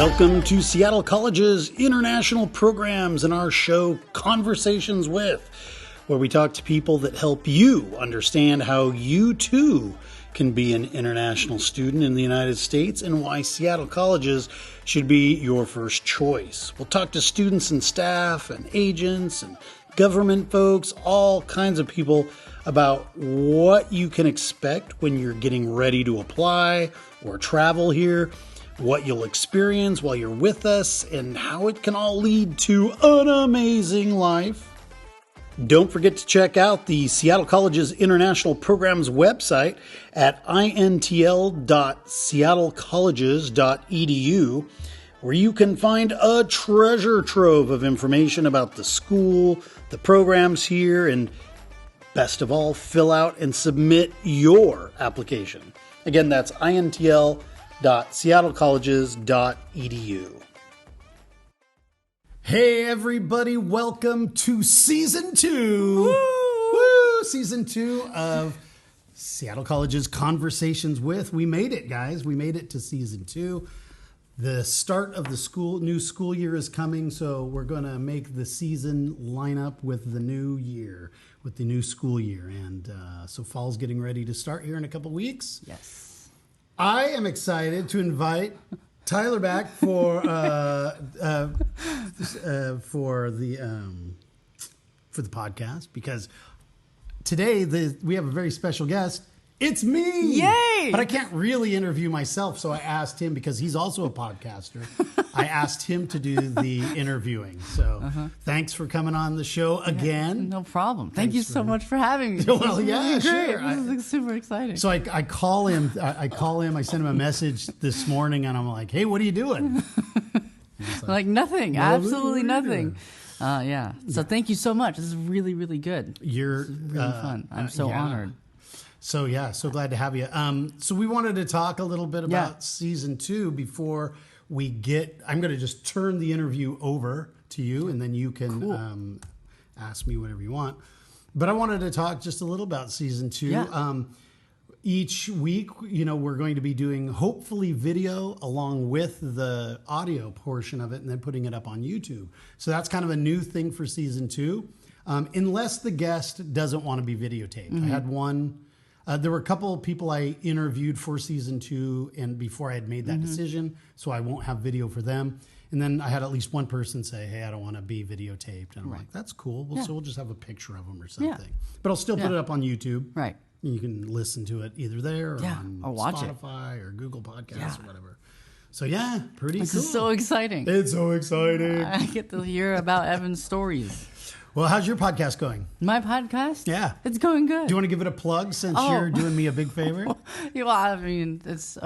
Welcome to Seattle College's international programs and our show Conversations With, where we talk to people that help you understand how you too can be an international student in the United States and why Seattle Colleges should be your first choice. We'll talk to students and staff and agents and government folks, all kinds of people about what you can expect when you're getting ready to apply or travel here, what you'll experience while you're with us, and how it can all lead to an amazing life. Don't forget to check out the Seattle College's International Programs website at intl.seattlecolleges.edu, where you can find a treasure trove of information about the school, the programs here, and best of all, fill out and submit your application. Again, that's intl.seattlecolleges.edu. Hey everybody, welcome to Season 2. Woo! Season 2 of Seattle College's Conversations With. We made it, guys. We made it to Season 2. The start of the new school year is coming, so we're going to make the season line up with the new year, with the new school year. And so fall's getting ready to start here in a couple weeks. Yes. I am excited to invite Tyler back for the podcast, because today we have a very special guest. It's me! Yay! But I can't really interview myself, so I asked him, because he's also a podcaster, I asked him to do the interviewing. So thanks for coming on the show again. No problem. Thank you so much for having me. Well, yeah, sure. This is super exciting. So I call him. I send him a message this morning, and I'm like, "Hey, what are you doing?" Like nothing. Absolutely nothing. Yeah. So thank you so much. This is really, really good. You're really fun. I'm so honored. So so glad to have you. So we wanted to talk a little bit about Season 2 before we get. I'm going to just turn the interview over to you, and then you can ask me whatever you want. But I wanted to talk just a little about Season 2. Yeah. Each week, we're going to be doing hopefully video along with the audio portion of it, and then putting it up on YouTube. So that's kind of a new thing for Season 2, unless the guest doesn't want to be videotaped. I had one. There were a couple of people I interviewed for Season 2 and before I had made that decision, so I won't have video for them. And then I had at least one person say, "Hey, I don't want to be videotaped." And I'm like, "That's cool. So we'll just have a picture of them or something." Yeah. But I'll still put it up on YouTube. Right. And you can listen to it either there or on watch Spotify or Google Podcasts or whatever. So pretty cool. This is so exciting. It's so exciting. I get to hear about Evan's stories. Well, how's your podcast going? My podcast? Yeah. It's going good. Do you want to give it a plug since you're doing me a big favor? I mean, it's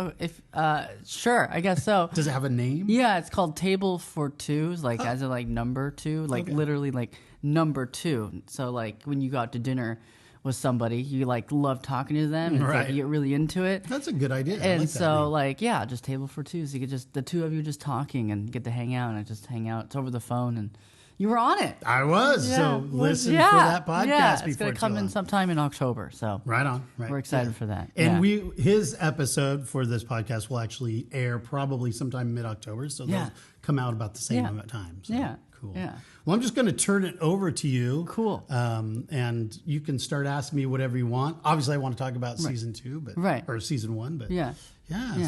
sure, I guess so. Does it have a name? Yeah, it's called Table for Twos, as in number two, literally number two. So when you go out to dinner with somebody, you love talking to them, and you get really into it. That's a good idea. And just Table for Two. So you could the two of you just talking and get to hang out, and just hang out. It's over the phone, and you were on it. I was. Yeah. So listen for that podcast. Yeah, it's going to come in sometime in October. So right on. Right. We're excited for that. And his episode for this podcast will actually air probably sometime mid-October. So they'll come out about the same amount of time. So cool. Yeah. Well, I'm just going to turn it over to you. Cool. And you can start asking me whatever you want. Obviously, I want to talk about Season 2, or Season 1, but yeah.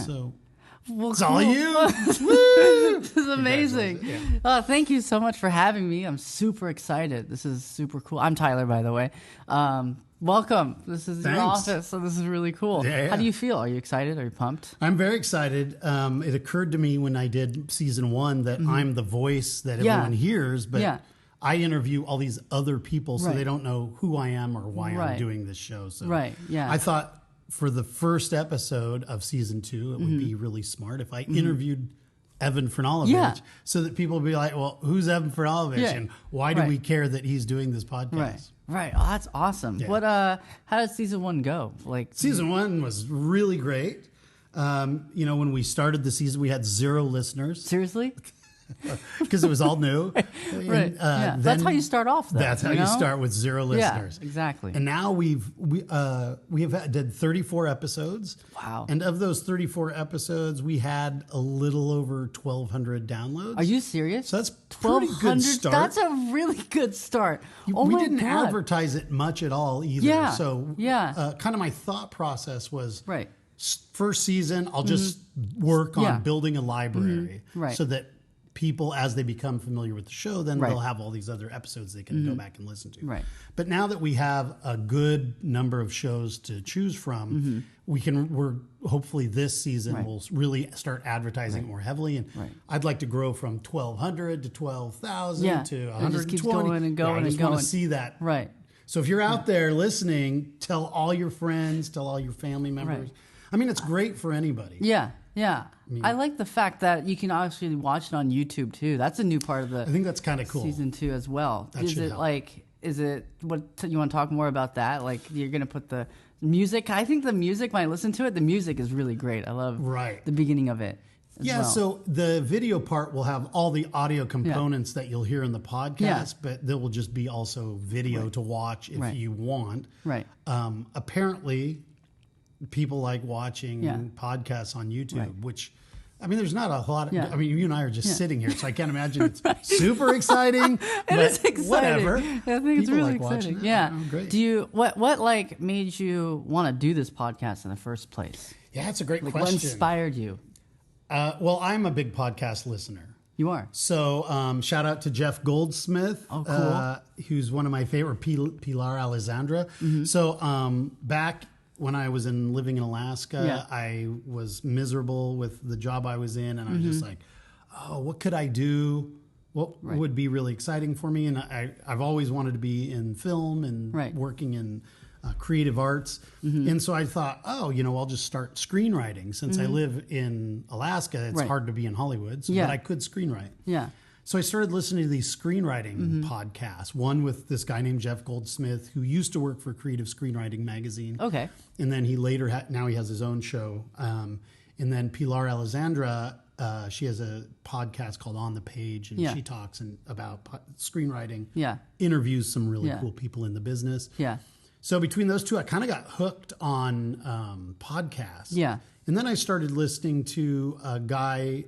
So. Well, it's all you. Woo! This is amazing. Yeah. Thank you so much for having me. I'm super excited. This is super cool. I'm Tyler, by the way. Welcome. This is your office, so this is really cool. Yeah. How do you feel? Are you excited? Are you pumped? I'm very excited. It occurred to me when I did Season 1 that I'm the voice that everyone hears, but I interview all these other people, so they don't know who I am or why I'm doing this show. So I thought, for the first episode of Season 2, it would be really smart if I interviewed Evan Franulovich so that people would be like, well, who's Evan Franulovich and why do we care that he's doing this podcast? Right. Oh, that's awesome. Yeah. How did Season 1 go? Season 1 was really great. When we started the season, we had 0 listeners. Seriously? because it was all new. Right. That's how you start off, though. That's how you start, with 0 listeners. Yeah, exactly. And now we have did 34 episodes. Wow. And of those 34 episodes, we had a little over 1,200 downloads. Are you serious? So that's pretty good start. That's a really good start. We didn't advertise it much at all either. Yeah. So kind of my thought process was, right. First season, I'll just work on building a library so that people, as they become familiar with the show, then they'll have all these other episodes they can go back and listen to. Right. But now that we have a good number of shows to choose from, we're hopefully this season we'll really start advertising more heavily. And I'd like to grow from 1,200 to 12,000 to 120. It just keeps going and going I just and going. want to see that. Right. So if you're out there listening, tell all your friends, tell all your family members. Right. I mean, it's great for anybody. Yeah, yeah. I like the fact that you can actually watch it on YouTube too. That's a new part of the. I think that's kind of cool. Season 2 as well. That should help. Is it what you want to talk more about that? Like you're gonna put the music. I think the music when I listen to it, the music is really great. I love the beginning of it. Yeah, so the video part will have all the audio components that you'll hear in the podcast, but there will just be also video to watch if you want. Right. Apparently, people like watching podcasts on YouTube, which, I mean, there's not a lot of, I mean, you and I are just sitting here, so I can't imagine it's super exciting. It is exciting. Whatever. I think it's really exciting. Yeah. Great. Do you, what like made you want to do this podcast in the first place? Yeah, that's a great question. What inspired you? Well, I'm a big podcast listener. You are. So shout out to Jeff Goldsmith, who's one of my favorite, Pilar Alessandra. So back when I was living in Alaska, I was miserable with the job I was in, and I was just like, oh, what could I do? What would be really exciting for me? And I've always wanted to be in film and working in creative arts. And so I thought, oh, I'll just start screenwriting. Since I live in Alaska, it's hard to be in Hollywood, but I could screenwrite. Yeah. So I started listening to these screenwriting podcasts, one with this guy named Jeff Goldsmith, who used to work for Creative Screenwriting Magazine. Okay. And then he later, now he has his own show. And then Pilar Alessandra, she has a podcast called On the Page, and she talks about screenwriting, interviews some really cool people in the business. Yeah. So between those two, I kind of got hooked on podcasts. Yeah. And then I started listening to a guy,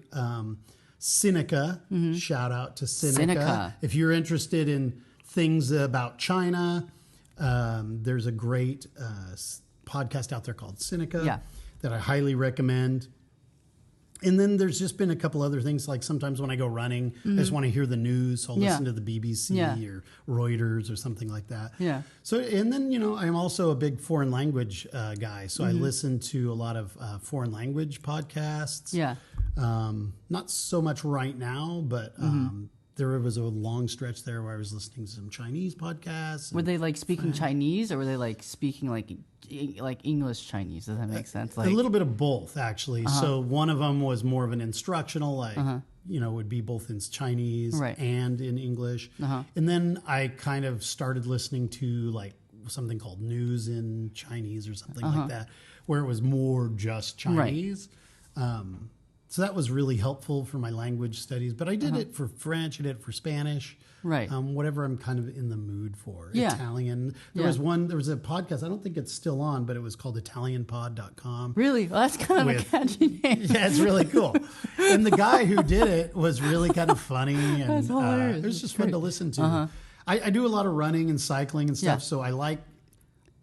Sinica. Shout out to Sinica. If you're interested in things about China, there's a great podcast out there called Sinica that I highly recommend. And then there's just been a couple other things, like sometimes when I go running, I just want to hear the news, so I'll listen to the BBC or Reuters or something like that. Yeah. So, and then, I'm also a big foreign language guy, so I listen to a lot of foreign language podcasts. Yeah. Not so much right now, but there was a long stretch there where I was listening to some Chinese podcasts. Were they like speaking Chinese, or were they like speaking like English Chinese? Does that make sense? Like a little bit of both, actually. So one of them was more of an instructional, like would be both in Chinese and in English. And then I kind of started listening to like something called News in Chinese or something like that, where it was more just Chinese. So that was really helpful for my language studies. But I did it for French, I did it for Spanish. Right. Whatever I'm kind of in the mood for. Italian. There was a podcast, I don't think it's still on, but it was called ItalianPod.com. Really? Well, that's kind of a catchy name. Yeah, it's really cool. And the guy who did it was really kind of funny. And that's hilarious. It was just fun to listen to. I do a lot of running and cycling and stuff, so I like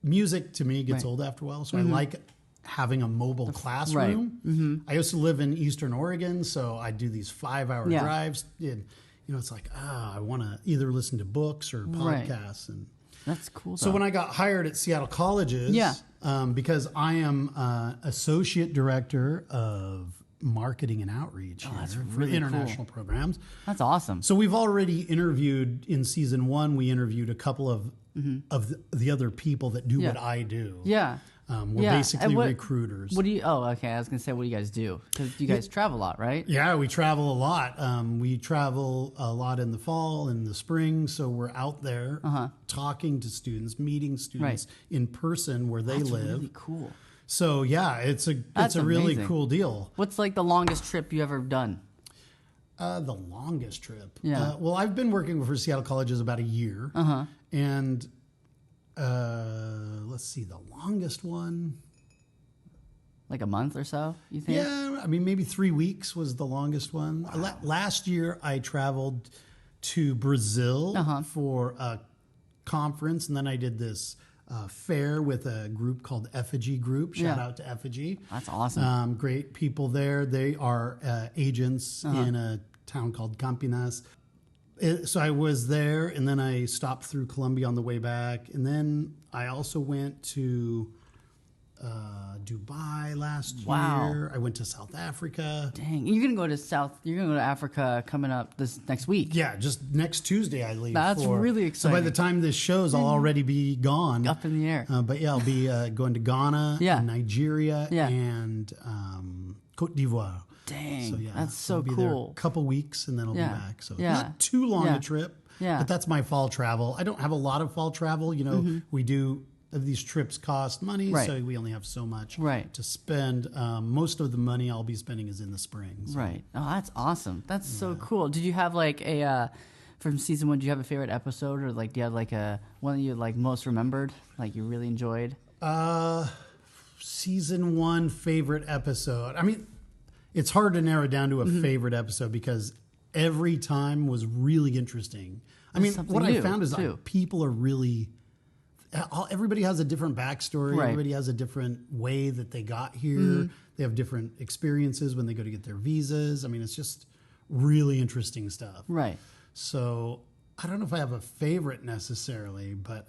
music. To me gets old after a while, so I like having a mobile classroom. I used to live in Eastern Oregon, so I do these 5-hour drives. And, it's like, I want to either listen to books or podcasts. And that's cool. So when I got hired at Seattle Colleges, because I am associate director of marketing and outreach here for international programs. That's awesome. So we've already interviewed in season 1. We interviewed a couple of the other people that do what I do. Yeah. We're basically recruiters. What do you? Oh, okay. I was gonna say, what do you guys do? Because you guys travel a lot, right? Yeah, we travel a lot. We travel a lot in the fall and the spring, so we're out there talking to students, meeting students in person where they live. Really cool. So yeah, it's a really cool deal. What's like the longest trip you ever done? The longest trip. Yeah. Well, I've been working for Seattle Colleges about a year. And let's see, the longest one. Like a month or so, you think? Yeah, I mean, maybe 3 weeks was the longest one. Wow. Last year, I traveled to Brazil for a conference, and then I did this fair with a group called Effigy Group. Shout out to Effigy. That's awesome. Great people there. They are agents in a town called Campinas. So I was there, and then I stopped through Colombia on the way back, and then I also went to Dubai last year. I went to South Africa. Dang, you're gonna go to Africa coming up this next week. Yeah, just next Tuesday I leave. That's really exciting. So by the time this shows, I'll already be gone. Up in the air. But yeah, I'll be going to Ghana, and Nigeria, and Cote d'Ivoire. Dang, so, yeah, that's so I'll be cool. there a couple weeks, and then I'll be back. So not too long a trip. Yeah. But that's my fall travel. I don't have a lot of fall travel. You know, we do. These trips cost money, so we only have so much to spend. Most of the money I'll be spending is in the spring. So. Right. Oh, that's awesome. That's so cool. Did you have like a from season 1? Do you have a favorite episode, or like do you have like a one that you like most remembered, like you really enjoyed? Season 1 favorite episode. I mean, it's hard to narrow down to a favorite episode because every time was really interesting. I mean, what I found is that people are really. Everybody has a different backstory. Everybody has a different way that they got here. They have different experiences when they go to get their visas. I mean, it's just really interesting stuff. Right. So I don't know if I have a favorite necessarily, but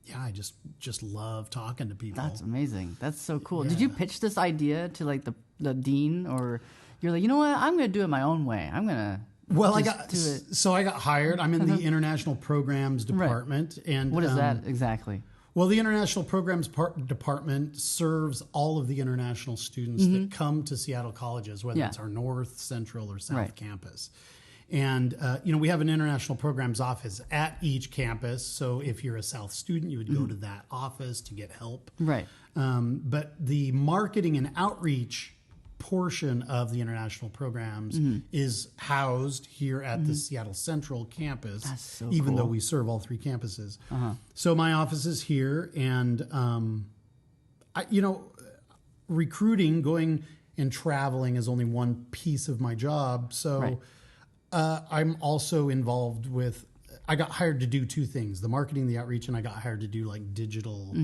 yeah, I just love talking to people. That's amazing. That's so cool. Yeah. Did you pitch this idea to like the dean, or you're like, you know what, I'm going to do it my own way. I'm going to. Well, I got hired. I'm in the International Programs Department, and what is that exactly? Well, the International Programs Department serves all of the international students that come to Seattle Colleges, whether it's our North, Central, or South campus. And you know, we have an International Programs office at each campus. So if you're a South student, you would go to that office to get help. Right. But the marketing and outreach portion of the international programs is housed here at the Seattle Central campus, even though we serve all 3 campuses. So my office is here, and recruiting, going and traveling is only one piece of my job. So I'm also involved with. I got hired to do 2 things: the marketing, the outreach, and I got hired to do like digital.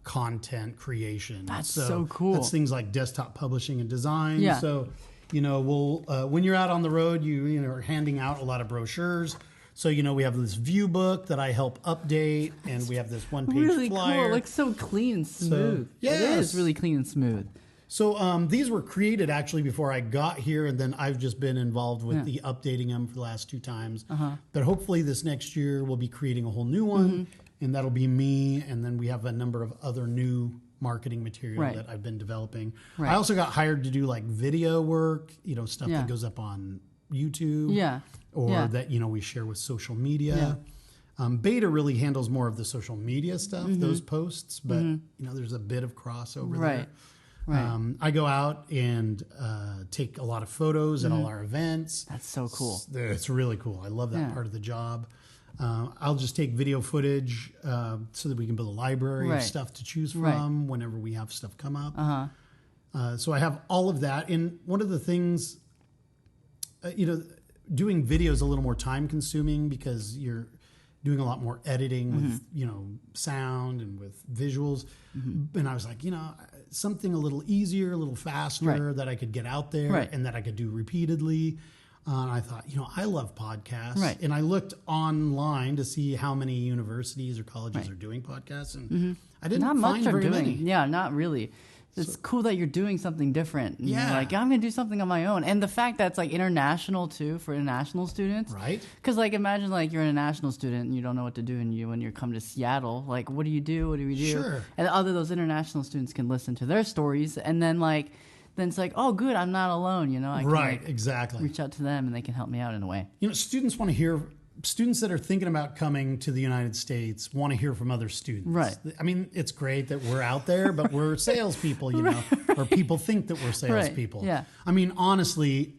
Content creation. That's so cool. That's things like desktop publishing and design. Yeah. So, you know, we'll when you're out on the road, you know, are handing out a lot of brochures. So, you know, we have this view book that I help update, and we have this one-page really flyer. Cool. It looks so clean and smooth. So, it is really clean and smooth. So these were created actually before I got here, and then I've just been involved with the updating them for the last 2 times. But hopefully this next year we'll be creating a whole new one. And that'll be me, and then we have a number of other new marketing material that I've been developing. I also got hired to do like video work, you know, stuff that goes up on YouTube, or that, you know, we share with social media. Beta really handles more of the social media stuff, those posts, but you know, there's a bit of crossover there. Right. I go out and take a lot of photos at all our events. That's so cool. It's really cool. I love that part of the job. I'll just take video footage so that we can build a library of stuff to choose from whenever we have stuff come up. So I have all of that. And one of the things, you know, doing video is a little more time consuming because you're doing a lot more editing with, you know, sound and with visuals. And I was like, you know, something a little easier, a little faster that I could get out there and that I could do repeatedly. And I thought, you know, I love podcasts. And I looked online to see how many universities or colleges are doing podcasts. And I didn't find very many. Yeah, not really. It's cool that you're doing something different. And you're like, I'm going to do something on my own. And the fact that it's like international too for international students. Right. Because like imagine like you're an international student and you don't know what to do when you come to Seattle. Like, what do you do? What do we do? Sure. And other those international students can listen to their stories. And then it's like, oh, good, I'm not alone, you know? I can, exactly. reach out to them and they can help me out in a way. You know, students that are thinking about coming to the United States want to hear from other students. Right. I mean, it's great that we're out there, but we're salespeople, you know, or people think that we're salespeople. Yeah. I mean, honestly,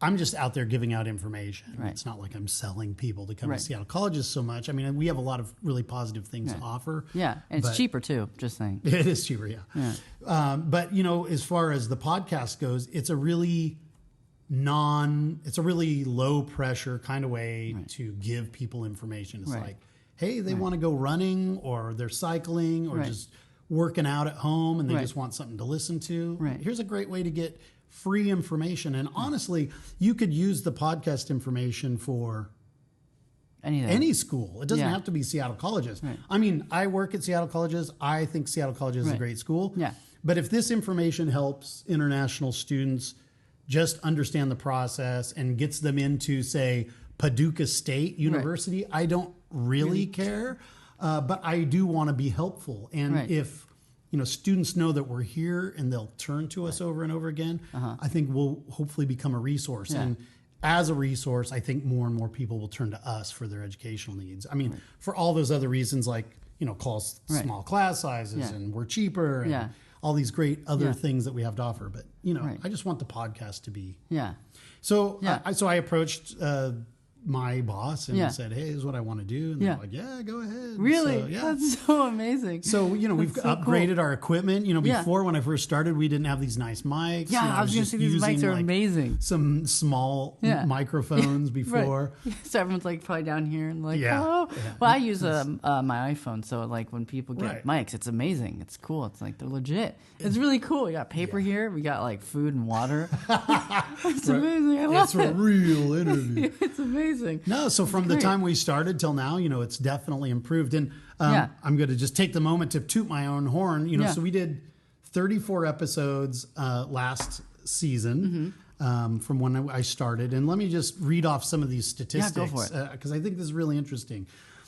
I'm just out there giving out information. Right. It's not like I'm selling people to come Right. to Seattle colleges so much. I mean, we have a lot of really positive things to offer. Yeah, and it's cheaper too, just saying. It is cheaper, yeah. But, you know, as far as the podcast goes, it's a really low pressure kind of way to give people information. It's like, hey, they want to go running, or they're cycling, or just working out at home, and they just want something to listen to. Right. Here's a great way to get free information. And honestly, you could use the podcast information for any school. It doesn't have to be Seattle colleges. Right. I mean, I work at Seattle colleges. I think Seattle colleges is a great school. Yeah. But if this information helps international students just understand the process and gets them into, say, Paducah State University, I don't really care. But I do want to be helpful. And if students know that we're here and they'll turn to us over and over again, I think we'll hopefully become a resource. And as a resource, I think more and more people will turn to us for their educational needs. I mean, for all those other reasons, like, small class sizes and we're cheaper and all these great other things that we have to offer. But, I just want the podcast to be. Yeah. So, I approached my boss and said, hey, this is what I want to do. And they're like, yeah, go ahead. Really? So, that's so amazing. So, we've upgraded our equipment. Before when I first started, we didn't have these nice mics. Yeah, I was going to say these mics are amazing. Some small microphones before. So everyone's probably down here and oh. Well, I use my iPhone. So when people get mics, it's amazing. It's cool. It's they're legit. It's really cool. We got paper here. We got food and water. It's amazing. I love it. It's a real interview. It's amazing. No, so from the time we started till now, it's definitely improved. And I'm going to just take the moment to toot my own horn. So we did 34 episodes last season from when I started. And let me just read off some of these statistics. Yeah, go for it. Because I think this is really interesting.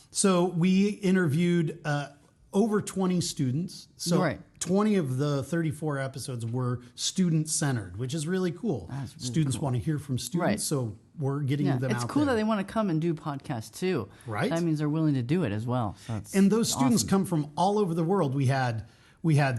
So we interviewed over 20 students. So 20 of the 34 episodes were student-centered, which is really cool. Really students want to hear from students, so we're getting them out there. It's cool that they want to come and do podcasts too. Right. That means they're willing to do it as well. So and those students come from all over the world. We had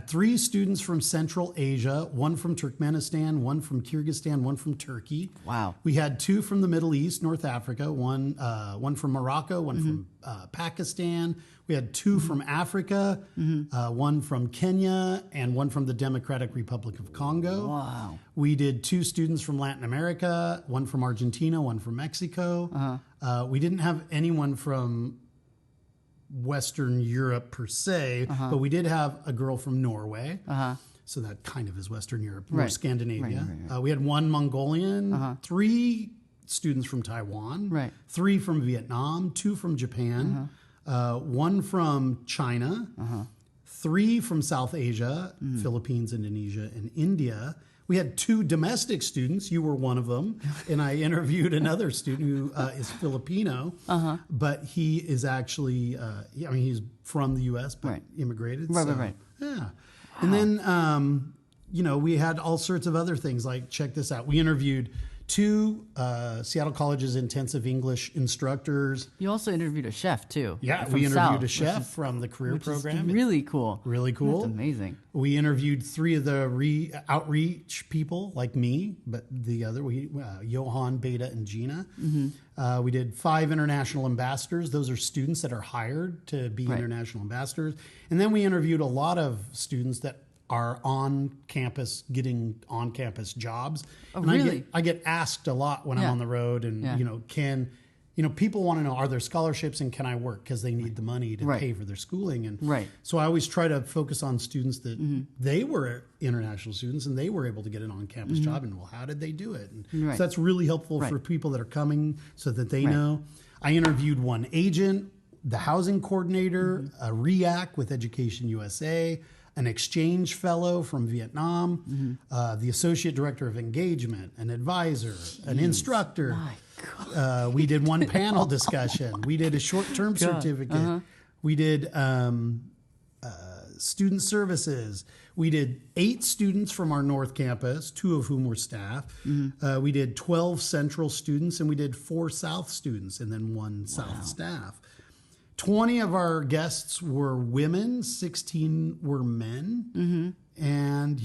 3 students from Central Asia, 1 from Turkmenistan, 1 from Kyrgyzstan, 1 from Turkey. Wow. We had 2 from the Middle East, North Africa, 1 from Morocco, 1 from Pakistan. We had 2 from Africa, 1 from Kenya, and 1 from the Democratic Republic of Congo. Wow. We did 2 students from Latin America, 1 from Argentina, 1 from Mexico. We didn't have anyone from Western Europe per se, but we did have a girl from Norway. So that kind of is Western Europe, more Scandinavia. Right. We had 1 Mongolian, 3 students from Taiwan, 3 from Vietnam, 2 from Japan, 1 from China, 3 from South Asia, Philippines, Indonesia, and India. We had 2 domestic students. You were one of them. And I interviewed another student who is Filipino, but he is actually, he's from the U.S., but immigrated. Right. Yeah. Wow. And then, we had all sorts of other things. Like, check this out. We interviewed 2 Seattle College's intensive English instructors. You also interviewed a chef, too. Yeah, we interviewed a chef from the career program. Really cool. Really cool. That's amazing. We interviewed 3 of the outreach people, like me, but the other, Johan, Beta, and Gina. We did 5 international ambassadors. Those are students that are hired to be international ambassadors. And then we interviewed a lot of students that are on campus, getting on-campus jobs. Oh, and really? I get asked a lot when I'm on the road, and people want to know, are there scholarships and can I work? Because they need the money to pay for their schooling. And so I always try to focus on students that they were international students and they were able to get an on-campus job. And how did they do it? And so that's really helpful for people that are coming so that they know. I interviewed 1 agent, the housing coordinator, a REAC with Education USA, an exchange fellow from Vietnam, the associate director of engagement, an advisor, an instructor. My God. We did 1 panel discussion. We did a short-term certificate. We did student services. We did 8 students from our North Campus, 2 of whom were staff. We did 12 Central students, and we did 4 South students, and then 1 South staff. 20 of our guests were women, 16 were men. And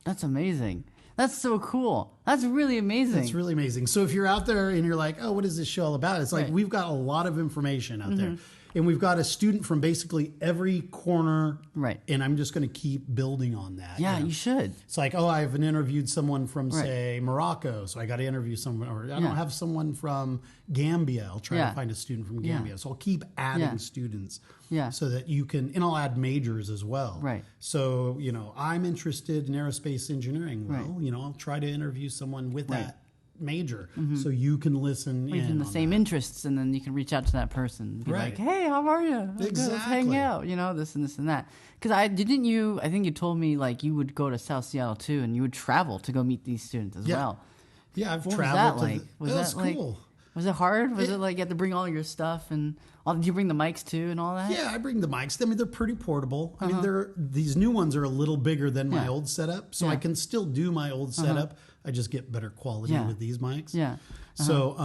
that's amazing. That's so cool. That's really amazing. It's really amazing. So if you're out there and you're like, oh, what is this show all about? It's like we've got a lot of information out there. And we've got a student from basically every corner. Right. And I'm just going to keep building on that. Yeah, you should. It's like, oh, I've interviewed someone from, say, Morocco. So I got to interview someone. Or I don't have someone from Gambia. I'll try to find a student from Gambia. So I'll keep adding students. Yeah. So that you can, and I'll add majors as well. Right. So, I'm interested in aerospace engineering. Well, I'll try to interview someone with that major so you can listen in even the same interests, and then you can reach out to that person and be like, hey, how are you? Exactly. Let's hang out, this and that. Because I think you told me like you would go to South Seattle too, and you would travel to go meet these students as well. Yeah, I've what traveled. Was that like? Cool. Was it hard? Was it like you had to bring all your stuff, and did you bring the mics too and all that? Yeah, I bring the mics. I mean, they're pretty portable. I mean, these new ones are a little bigger than my old setup, so I can still do my old setup. I just get better quality with these mics. Yeah. So,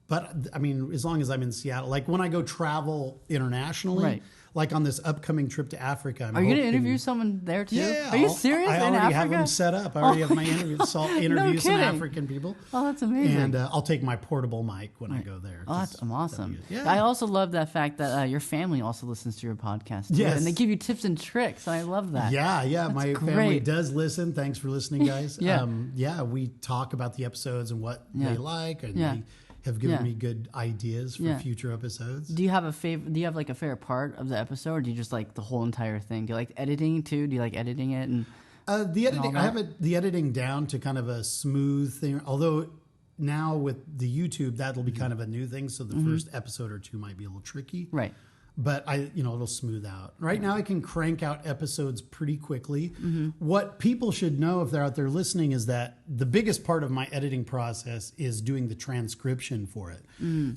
but I mean, as long as I'm in Seattle, like when I go travel internationally, like on this upcoming trip to Africa. Are you going to interview someone there too? Yeah. Are you serious? I already have them set up. I already have my interviews. So I'll interview some African people. Oh, that's amazing. And I'll take my portable mic when I go there. Oh, that's awesome. Yeah. I also love that fact that your family also listens to your podcast too. Yes. And they give you tips and tricks. I love that. Yeah. That's my family does listen. Thanks for listening, guys. Yeah. We talk about the episodes and what they like, and they have given me good ideas for future episodes. Do you have a favorite? Do you have like a favorite part of the episode, or do you just like the whole entire thing? Do you like editing too? Do you like editing it? And the editing, I have the editing down to kind of a smooth thing. Although now with the YouTube, that'll be kind of a new thing. So the first episode or two might be a little tricky, right? But it'll smooth out. Right now I can crank out episodes pretty quickly. What people should know if they're out there listening is that the biggest part of my editing process is doing the transcription for it.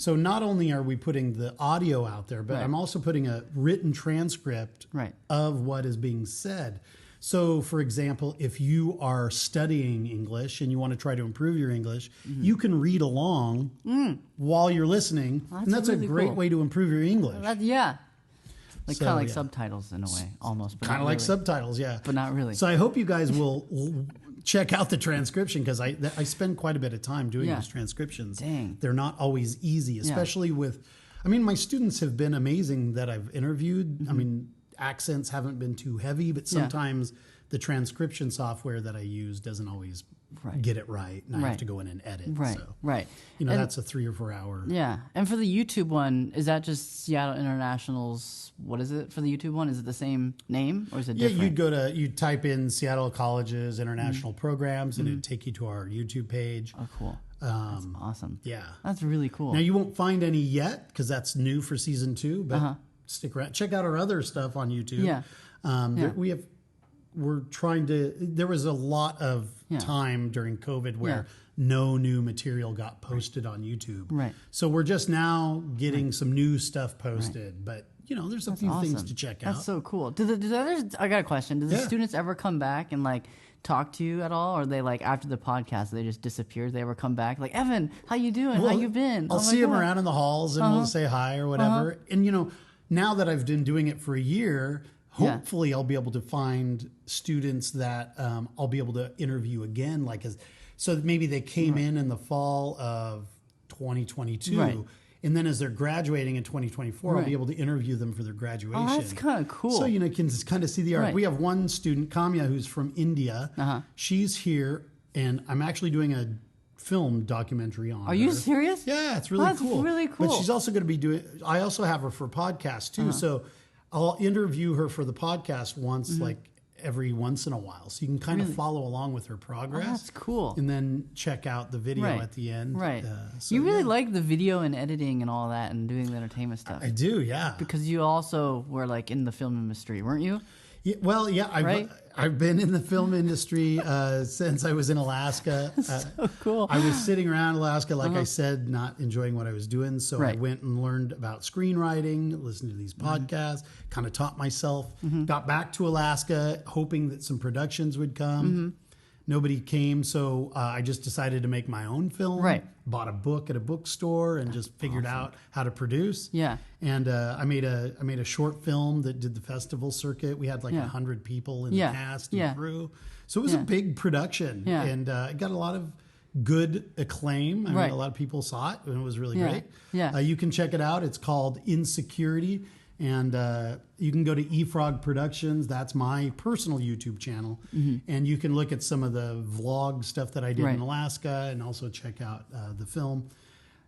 So not only are we putting the audio out there, but I'm also putting a written transcript of what is being said. So, for example, if you are studying English and you want to try to improve your English, you can read along while you're listening, and that's really a great way to improve your English. Like kind of like subtitles in a way, almost. Kind of like subtitles, but not really. So I hope you guys will check out the transcription, because I spend quite a bit of time doing those transcriptions. Dang. They're not always easy, especially with. I mean, my students have been amazing that I've interviewed. I mean, accents haven't been too heavy, but sometimes the transcription software that I use doesn't always get it right, and I have to go in and edit. That's a 3 or 4 hour. Yeah, and for the YouTube one, is that just Seattle International's? What is it for the YouTube one? Is it the same name, or is it different? Yeah, you'd type in Seattle Colleges International Programs, and it'd take you to our YouTube page. Oh, cool. That's awesome. Yeah, that's really cool. Now you won't find any yet because that's new for season 2, but. Stick around. Check out our other stuff on YouTube. We're trying to. There was a lot of time during COVID where no new material got posted on YouTube. Right. So we're just now getting some new stuff posted, but there's a few things to check out. That's so cool. Do the others? I got a question. Do the students ever come back and like talk to you at all, or they like after the podcast they just disappear? Do they ever come back like, Evan, how you doing? How you been? I'll see them around in the halls and we'll say hi or whatever. And now that I've been doing it for a year, hopefully I'll be able to find students that I'll be able to interview again. So that maybe they came in the fall of 2022. And then as they're graduating in 2024, I'll be able to interview them for their graduation. Oh, that's kind of cool. So, you can kind of see the art. We have one student, Kamya, who's from India. She's here, and I'm actually doing a film documentary on her. Are you serious? Yeah, it's really cool. That's really cool. But she's also going to be doing, I also have her for podcasts too. So I'll interview her for the podcast once, every once in a while. So you can kind of follow along with her progress. Oh, that's cool. And then check out the video at the end. Right. You really like the video and editing and all that and doing the entertainment stuff. I do, yeah. Because you also were like in the film industry, weren't you? Yeah, well, yeah, I've been in the film industry since I was in Alaska. So cool. I was sitting around Alaska, like I said, not enjoying what I was doing. So I went and learned about screenwriting, listened to these podcasts, kind of taught myself, got back to Alaska, hoping that some productions would come. nobody came. So I just decided to make my own film. Right. Bought a book at a bookstore and just figured out how to produce. Yeah. And I made a short film that did the festival circuit. We had like 100 people in the cast and crew. So it was a big production. Yeah. And it got a lot of good acclaim. I mean, a lot of people saw it, and it was really great. Yeah. You can check it out. It's called Insecurity, and you can go to eFrog Productions. That's my personal YouTube channel, and you can look at some of the vlog stuff that I did in Alaska, and also check out the film.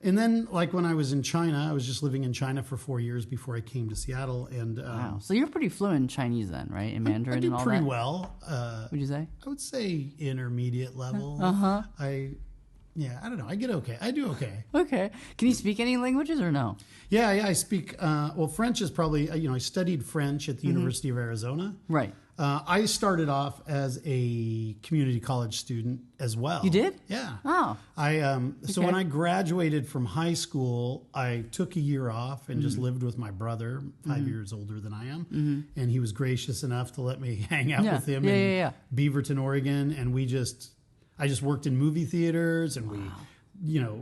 And then, like when I was in China, I was just living in China for 4 years before I came to Seattle. And wow, so you're pretty fluent in Chinese then, right? In Mandarin I do and all pretty that? well. What'd you say? I would say intermediate level. I don't know. I get okay. I do okay. Okay. Can you speak any languages or no? Yeah. I speak. Well, French is probably. I studied French at the University of Arizona. Right. I started off as a community college student as well. You did? Yeah. Oh. So when I graduated from high school, I took a year off and just lived with my brother, 5 years older than I am, and he was gracious enough to let me hang out with him in Beaverton, Oregon, and I just worked in movie theaters, and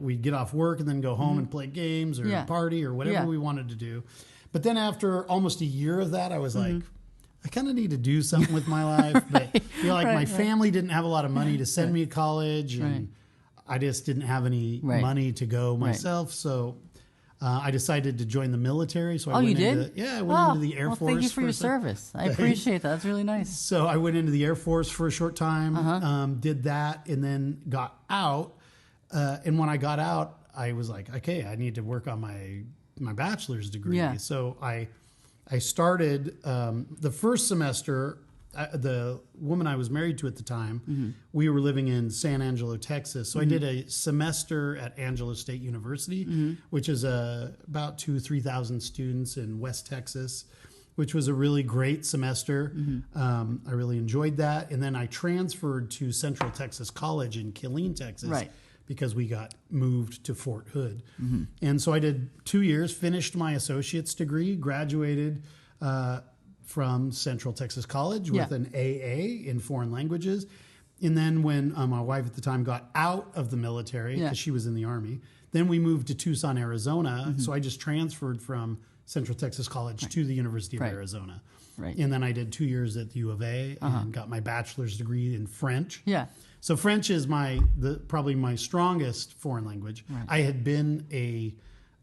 we'd get off work and then go home and play games or party or whatever we wanted to do. But then after almost a year of that, I was like, I kind of need to do something with my life. But my family didn't have a lot of money to send me to college, and I just didn't have any money to go myself. So I decided to join the military. So I went into the Air Force. Thank you for your service. I appreciate that. That's really nice. So I went into the Air Force for a short time, did that, and then got out. And when I got out, I was like, okay, I need to work on my bachelor's degree. Yeah. So I started the first semester. The woman I was married to at the time, we were living in San Angelo, Texas. So I did a semester at Angelo State University, which is about 3,000 students in West Texas, which was a really great semester. I really enjoyed that. And then I transferred to Central Texas College in Killeen, Texas. Right. Because we got moved to Fort Hood. And so I did 2 years, finished my associate's degree, graduated from Central Texas College with an AA in foreign languages. And then when my wife at the time got out of the military, because she was in the Army, then we moved to Tucson, Arizona. So I just transferred from Central Texas College to the University of Arizona. Right. And then I did 2 years at the U of A and got my bachelor's degree in French. Yeah. So French is probably my strongest foreign language. Right. I had been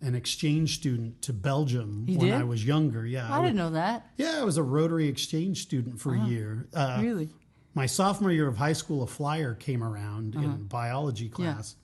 an exchange student to Belgium when I was younger. Yeah, I didn't know that. Yeah, I was a Rotary exchange student for a year. Really? My sophomore year of high school, a flyer came around in biology class.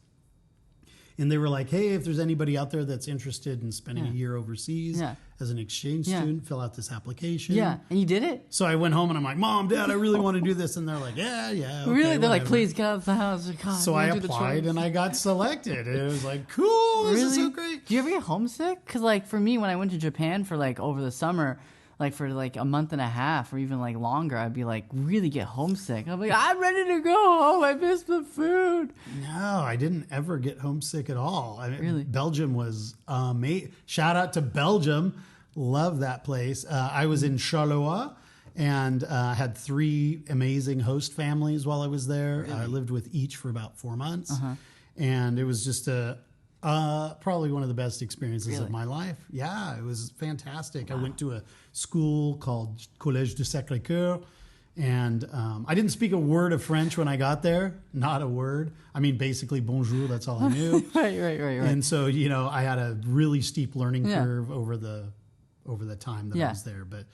And they were like, hey, if there's anybody out there that's interested in spending a year overseas as an exchange student, fill out this application. Yeah, and you did it? So I went home and I'm like, Mom, Dad, I really want to do this. And they're like, yeah, okay, really? They're whatever. like, please get out of the house. God, so I applied and I got selected. And it was like, cool, this is so great. Do you ever get homesick? Because like for me, when I went to Japan for like over the summer, like for like a month and a half or even like longer, I'd be like really get homesick. I'm like, I'm ready to go home. I miss the food. No, I didn't ever get homesick at all. Really? Belgium was amazing. Shout out to Belgium. Love that place. I was in Charleroi and had 3 amazing host families while I was there. Really? I lived with each for about 4 months. And it was just probably one of the best experiences of my life. Yeah, it was fantastic. Wow. I went to a school called Collège du Sacré-Cœur, and I didn't speak a word of French when I got there. Not a word. I mean, basically, bonjour, that's all I knew. Right. And so, I had a really steep learning curve over the time that I was there. But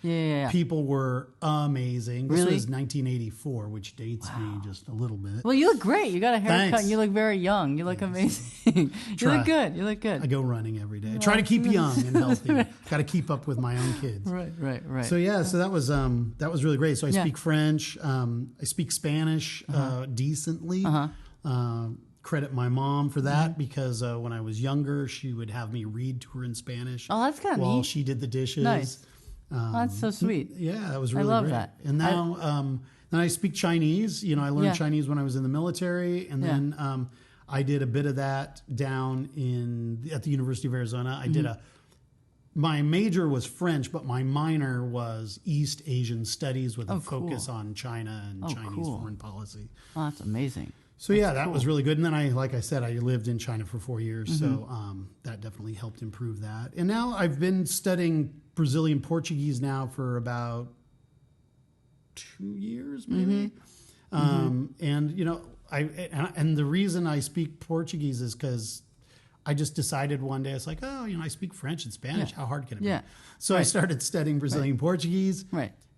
people were amazing. This was 1984, which dates me just a little bit. Well, you look great. You got a haircut. Thanks. You look very young. You look amazing. You look good. I go running every day. I try to keep young and healthy. Got to keep up with my own kids. Right. So so that was really great. So I speak French. I speak Spanish decently. Credit my mom for that because when I was younger, she would have me read to her in Spanish. Oh, that's kind of while neat. she did the dishes. Nice. That's so sweet. Yeah, that was really I love great. that. And now, then I speak Chinese. I learned Chinese when I was in the military, and then I did a bit of that down at the University of Arizona. I did my major was French, but my minor was East Asian Studies with a focus on China and Chinese foreign policy. Oh, that's amazing. So that was really good. And then like I said, I lived in China for 4 years. So that definitely helped improve that. And now I've been studying Brazilian Portuguese now for about 2 years, maybe. And, you know, and the reason I speak Portuguese is because I just decided one day, it's like, oh, you know, I speak French and Spanish. How hard can it be? So I started studying Brazilian Portuguese,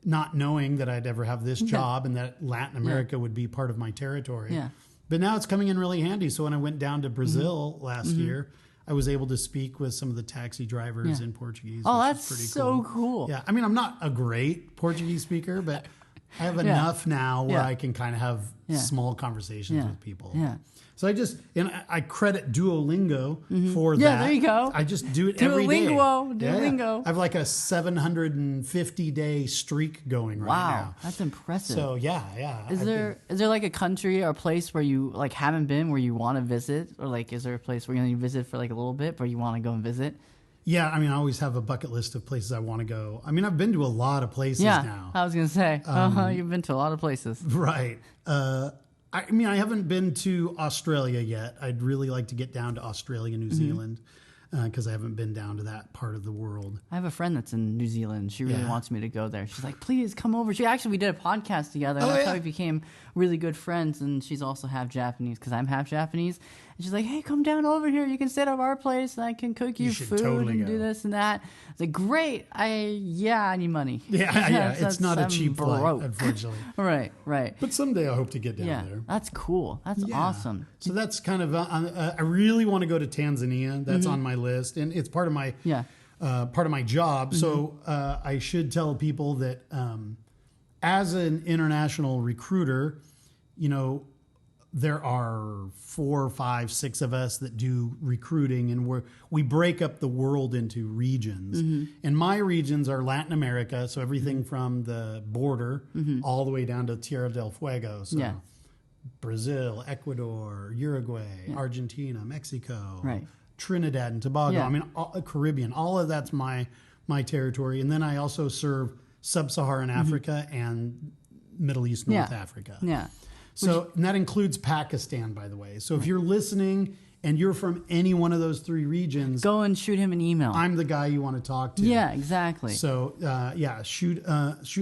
not knowing that I'd ever have this job and that Latin America would be part of my territory. But now it's coming in really handy. So when I went down to Brazil last year, I was able to speak with some of the taxi drivers in Portuguese. Oh, that's pretty cool. Yeah. I mean, I'm not a great Portuguese speaker, but I have enough now where I can kind of have small conversations with people. So I credit Duolingo for that. Yeah, there you go. I just do it every day. Duolingo. I have like a 750-day streak going right now. Wow, that's impressive. So yeah. Is there like a country or a place where you like haven't been where you want to visit, or like is there a place where you only visit for like a little bit, but you want to go and visit? Yeah, I mean, I always have a bucket list of places I want to go. I mean, I've been to a lot of places now. I was gonna say, you've been to a lot of places, right? I mean, I haven't been to Australia yet. I'd really like to get down to Australia, New Zealand, because I haven't been down to that part of the world. I have a friend that's in New Zealand. She really wants me to go there. She's like, please come over. We did a podcast together. And that's how we became really good friends. And she's also half Japanese because I'm half Japanese. And she's like, hey, come down over here. You can stay at our place and I can cook you food and do this and that. I was like, great. I need money. Yeah. It's not a cheap flight, unfortunately. Right. But someday I hope to get down there. That's cool. That's awesome. So that's kind of, I really want to go to Tanzania. That's on my list. And it's part of my job. So I should tell people that as an international recruiter, you know, there are 4, 5, 6 of us that do recruiting, and we break up the world into regions. And my regions are Latin America, so everything from the border all the way down to Tierra del Fuego. So Brazil, Ecuador, Uruguay, Argentina, Mexico, Trinidad and Tobago. I mean, Caribbean. All of that's my territory. And then I also serve Sub-Saharan Africa and Middle East, North Africa. So and that includes Pakistan, by the way. So if you're listening and you're from any one of those 3 regions, go and shoot him an email. I'm the guy you want to talk to. Yeah, exactly. So shoot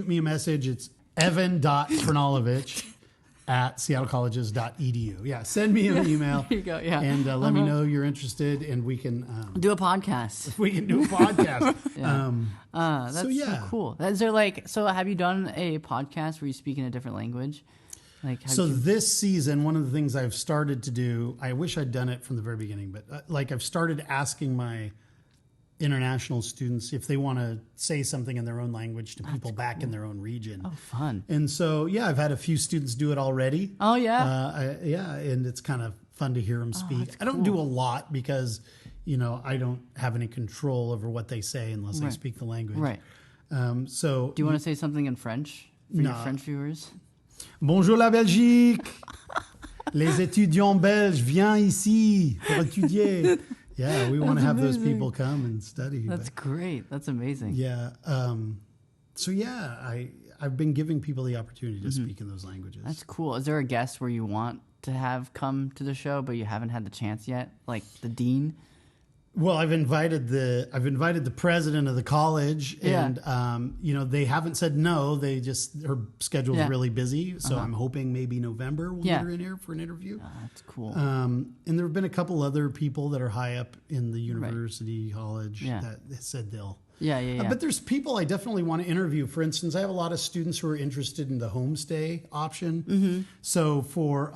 me a message. It's evan.franulovich at seattlecolleges.edu. Yeah, send me an email. There you go. Yeah, and let me know you're interested, and we can do a podcast. We can do a podcast. That's so cool. Is there so have you done a podcast where you speak in a different language? This season, one of the things I've started to do, I wish I'd done it from the very beginning, but I've started asking my international students if they want to say something in their own language to people back in their own region. Oh, fun. And so, I've had a few students do it already. Oh, yeah? And it's kind of fun to hear them speak. I don't do a lot because, I don't have any control over what they say unless I speak the language. Right. So, do you want to say something in French for your French viewers? Bonjour la Belgique. Les étudiants belges, viens ici pour étudier. Yeah, we want to have those people come and study. That's great. That's amazing. Yeah. I've been giving people the opportunity to speak in those languages. That's cool. Is there a guest where you want to have come to the show, but you haven't had the chance yet? Like the dean? Well, I've invited the president of the college, and they haven't said no. Her schedule's really busy, so I'm hoping maybe November we'll get her in here for an interview. Oh, that's cool. And there have been a couple other people that are high up in the university college that said they'll. But there's people I definitely want to interview. For instance, I have a lot of students who are interested in the homestay option. So for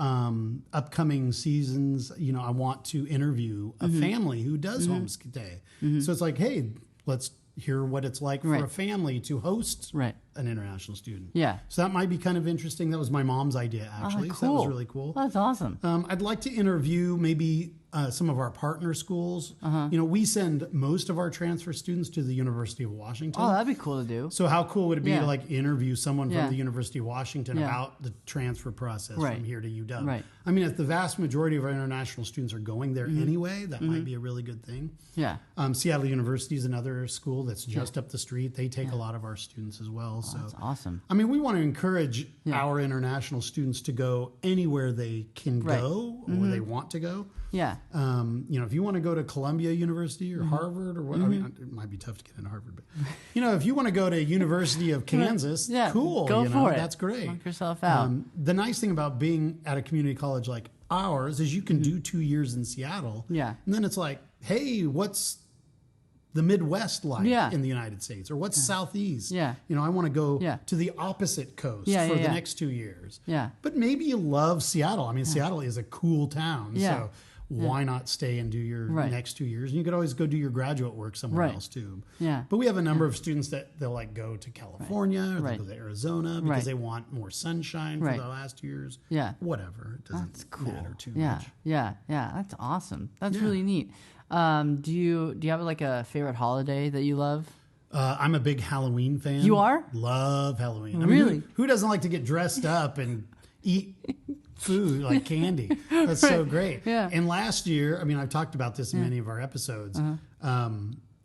upcoming seasons, I want to interview a family who does homestay. So it's like, hey, let's hear what it's like for a family to host an international student. Yeah. So that might be kind of interesting. That was my mom's idea, actually. Cool. So that was really cool. That's awesome. I'd like to interview maybe some of our partner schools. We send most of our transfer students to the University of Washington. Oh, that'd be cool to do. So how cool would it be to like interview someone from the University of Washington Yeah. about the transfer process from here to UW? Right. I mean, if the vast majority of our international students are going there anyway, that might be a really good thing. Yeah. Seattle University is another school that's just up the street. They take a lot of our students as well. So That's awesome. I mean, we want to encourage our international students to go anywhere they can go or they want to go. Yeah. If you want to go to Columbia University or Harvard or what, I mean, it might be tough to get into Harvard, but if you want to go to University of Kansas, cool. Go for it. That's great. Knock yourself out. The nice thing about being at a community college like ours is you can do 2 years in Seattle. Yeah. And then it's like, hey, what's the Midwest like in the United States, or what's Southeast? Yeah. I want to go to the opposite coast for the next 2 years. Yeah. But maybe you love Seattle. I mean, Seattle is a cool town. Yeah. So why not stay and do your next 2 years? And you could always go do your graduate work somewhere else too. Yeah. But we have a number of students that they'll like go to California or they'll go to Arizona because they want more sunshine for the last 2 years. Yeah. Whatever. It doesn't matter too much. Yeah. That's awesome. That's really neat. Do you have like a favorite holiday that you love? I'm a big Halloween fan. You are? Love Halloween. Really? Who doesn't like to get dressed up and eat food like candy? That's so great. Yeah. And last year, I mean, I've talked about this in many of our episodes.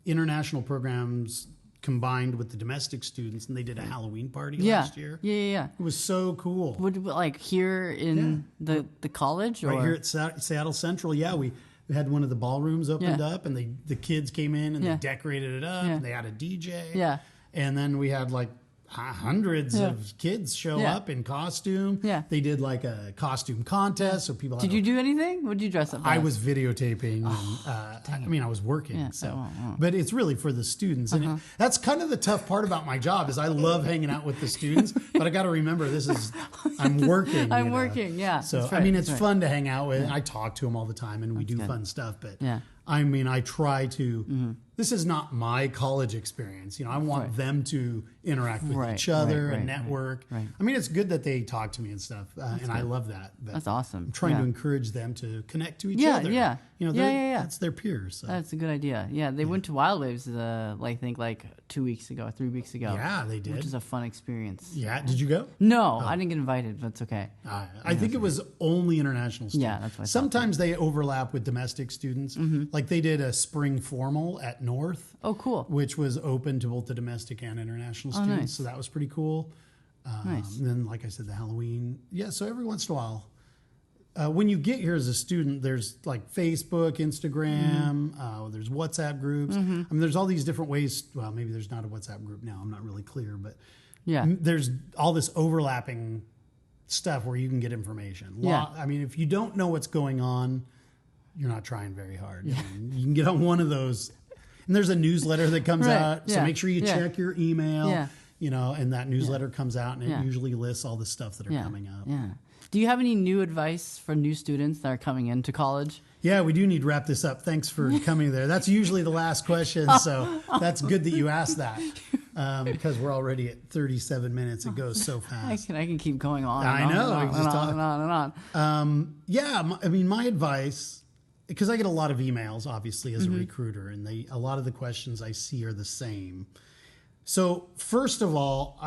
International programs combined with the domestic students, and they did a Halloween party last year. Yeah. It was so cool. Like here in the college, or right here at Seattle Central? Yeah, we had one of the ballrooms opened up, and the kids came in and they decorated it up. And they had a DJ. Yeah. And then we had like hundreds of kids show up in costume. Yeah. They did like a costume contest, so people. Did you do anything? What did you dress up? I was videotaping. I was working. But it's really for the students, and that's kind of the tough part about my job is I love hanging out with the students, but I got to remember I'm working. I'm working. Yeah. So I mean, it's fun to hang out with. I talk to them all the time, and we do fun stuff. But I mean, I try to. This is not my college experience. I want them to interact with each other and network. Right. I mean, it's good that they talk to me and stuff, and I love that. But that's awesome. I'm trying to encourage them to connect to each other. Yeah. That's their peers. So. That's a good idea. Yeah, they went to Wild Waves, I think, like 2 weeks ago, 3 weeks ago. Yeah, they did. Which is a fun experience. Yeah, did you go? No, I didn't get invited, but it's okay. I think it was only international students. Yeah, that's what I Sometimes they overlap with domestic students. Like they did a spring formal at North. Oh, cool. Which was open to both the domestic and international students. Nice. So that was pretty cool. Nice. And then, like I said, the Halloween. Yeah, so every once in a while, when you get here as a student, there's like Facebook, Instagram, there's WhatsApp groups. I mean, there's all these different ways. Well, maybe there's not a WhatsApp group now. I'm not really clear. But there's all this overlapping stuff where you can get information. I mean, if you don't know what's going on, you're not trying very hard. I mean, you can get on one of those. And there's a newsletter that comes out, so make sure you check your email, and that newsletter comes out, and it usually lists all the stuff that are coming up. Yeah. Do you have any new advice for new students that are coming into college? Yeah, we do need to wrap this up. Thanks for coming there. That's usually the last question, so that's good that you asked that because we're already at 37 minutes. It goes so fast. I can keep going on. I know. On. I mean, my advice. Because I get a lot of emails, obviously, as a recruiter, and a lot of the questions I see are the same. So first of all,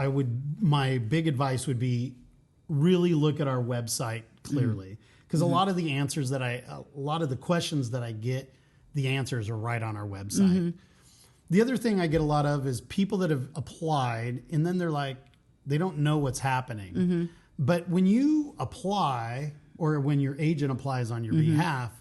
my big advice would be really look at our website clearly, because a lot of the questions that I get, the answers are right on our website. The other thing I get a lot of is people that have applied, and then they're like, they don't know what's happening. But when you apply, or when your agent applies on your behalf,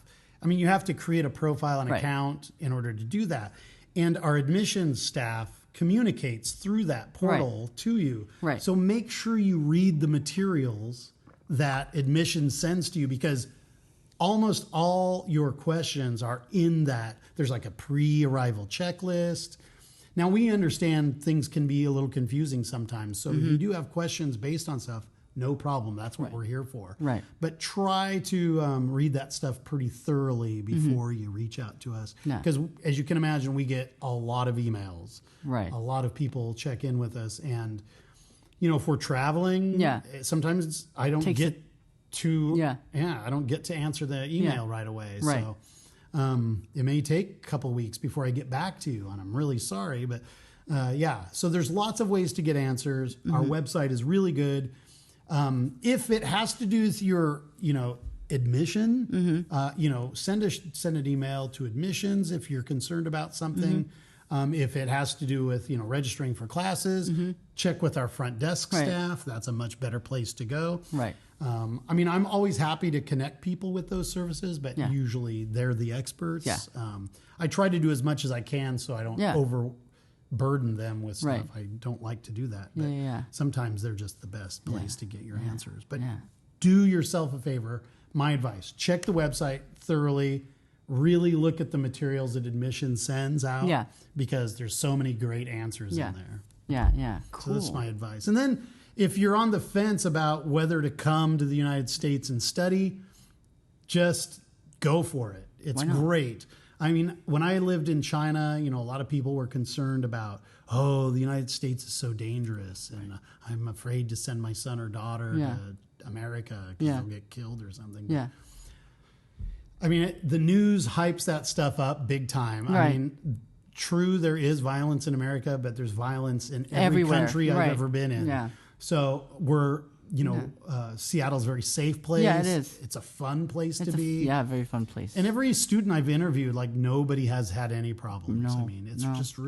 I mean, you have to create a profile and account in order to do that. And our admissions staff communicates through that portal to you. Right. So make sure you read the materials that admissions sends to you, because almost all your questions are in that. There's like a pre-arrival checklist. Now, we understand things can be a little confusing sometimes. So if you do have questions based on stuff, no problem. That's what we're here for. Right. But try to read that stuff pretty thoroughly before you reach out to us. Because as you can imagine, we get a lot of emails. Right. A lot of people check in with us. And if we're traveling, sometimes I don't get to, I don't get to answer the email right away. Right. So it may take a couple weeks before I get back to you, and I'm really sorry, but so there's lots of ways to get answers. Our website is really good. If it has to do with your, admission, send an email to admissions if you're concerned about something. If it has to do with, registering for classes, check with our front desk staff. That's a much better place to go. Right. I'm always happy to connect people with those services, but usually they're the experts. Yeah. I try to do as much as I can so I don't overburden them with stuff. Right. I don't like to do that. But sometimes they're just the best place to get your answers. But do yourself a favor. My advice, check the website thoroughly. Really look at the materials that admission sends out because there's so many great answers in there. Yeah. Cool. So that's my advice. And then if you're on the fence about whether to come to the United States and study, just go for it. It's great. I mean, when I lived in China, a lot of people were concerned about, the United States is so dangerous, and I'm afraid to send my son or daughter to America because they'll get killed or something. Yeah. I mean, the news hypes that stuff up big time. Right. I mean, true, there is violence in America, but there's violence in every everywhere. Country I've ever been in. Yeah. So we're, Seattle's a very safe place. Yeah, it is. It's a fun place to be. Yeah, very fun place. And every student I've interviewed, nobody has had any problems. No, I mean, it's just,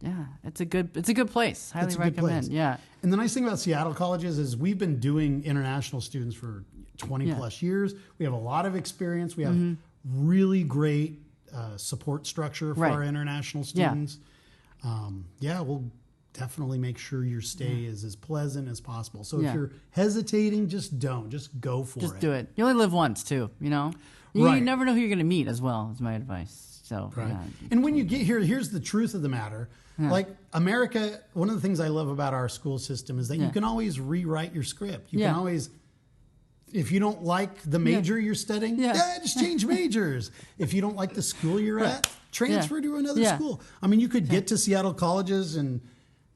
yeah, it's a good place. Highly recommend. Yeah. And the nice thing about Seattle colleges is we've been doing international students for 20 plus years. We have a lot of experience. We have really great support structure for our international students. We'll definitely make sure your stay is as pleasant as possible. So if you're hesitating, just don't. Just go for it. Just do it. You only live once, too, You never know who you're going to meet as well, is my advice. So, And when you get here, here's the truth of the matter. Like America, one of the things I love about our school system is that you can always rewrite your script. You can always, if you don't like the major you're studying, just change majors. If you don't like the school you're at, transfer to another school. I mean, you could get to Seattle colleges and,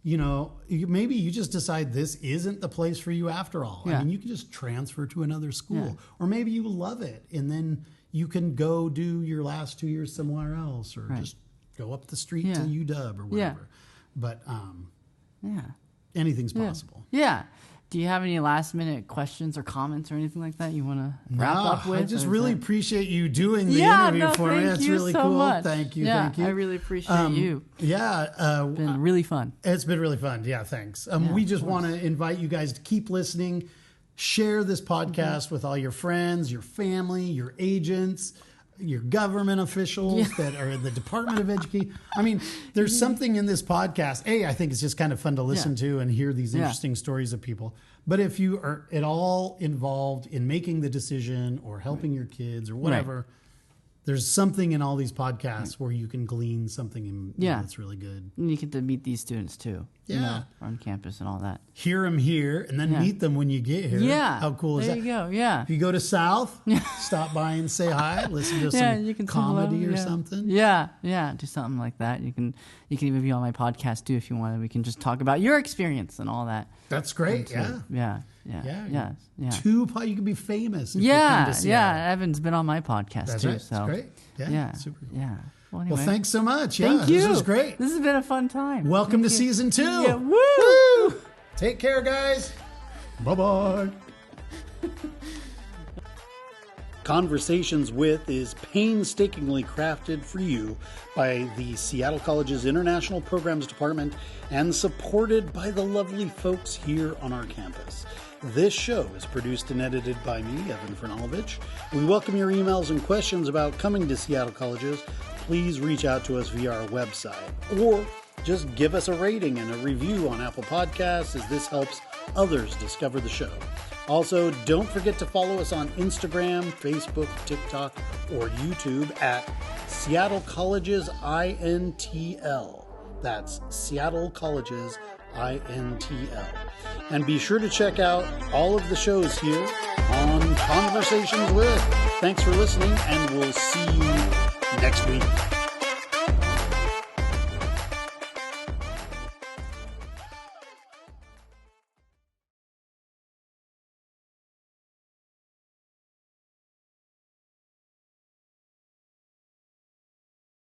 maybe you just decide this isn't the place for you after all. I mean, you can just transfer to another school. Or maybe you love it and then you can go do your last 2 years somewhere else or just go up the street to UW or whatever. But anything's possible. Yeah. Do you have any last minute questions or comments or anything like that you want to wrap up with? I just really appreciate you doing the interview for me. That's really cool. Much. Thank you. Yeah, thank you. I really appreciate you. It's been really fun. It's been really fun. Yeah, thanks. We just want to invite you guys to keep listening. Share this podcast with all your friends, your family, your agents, your government officials that are in the Department of Education. I mean, there's something in this podcast. I think it's just kind of fun to listen to and hear these interesting stories of people. But if you are at all involved in making the decision or helping your kids or whatever, there's something in all these podcasts where you can glean something that's really good. And you get to meet these students too. Yeah. On campus and all that. Hear them here and then meet them when you get here. Yeah. How cool is that? There you go. Yeah. If you go to South, stop by and say hi. Listen to some comedy or something. Yeah. Yeah. Do something like that. You can even be on my podcast too if you want. We can just talk about your experience and all that. That's great. Yeah. You can be famous. If you come to Seattle. Evan's been on my podcast That's too. Right. So. That's great. Yeah. Super cool. Yeah. Well, thanks so much. Thank you. This was great. This has been a fun time. Welcome to season 2. Yeah. Woo! Take care, guys. Bye-bye. Conversations With is painstakingly crafted for you by the Seattle College's International Programs Department and supported by the lovely folks here on our campus. This show is produced and edited by me, Evan Franulovich. We welcome your emails and questions about coming to Seattle Colleges. Please reach out to us via our website or just give us a rating and a review on Apple Podcasts, as this helps others discover the show. Also, don't forget to follow us on Instagram, Facebook, TikTok, or YouTube at Seattle Colleges INTL. That's Seattle Colleges INTL. And be sure to check out all of the shows here on Conversations With. Thanks for listening, and we'll see you next week.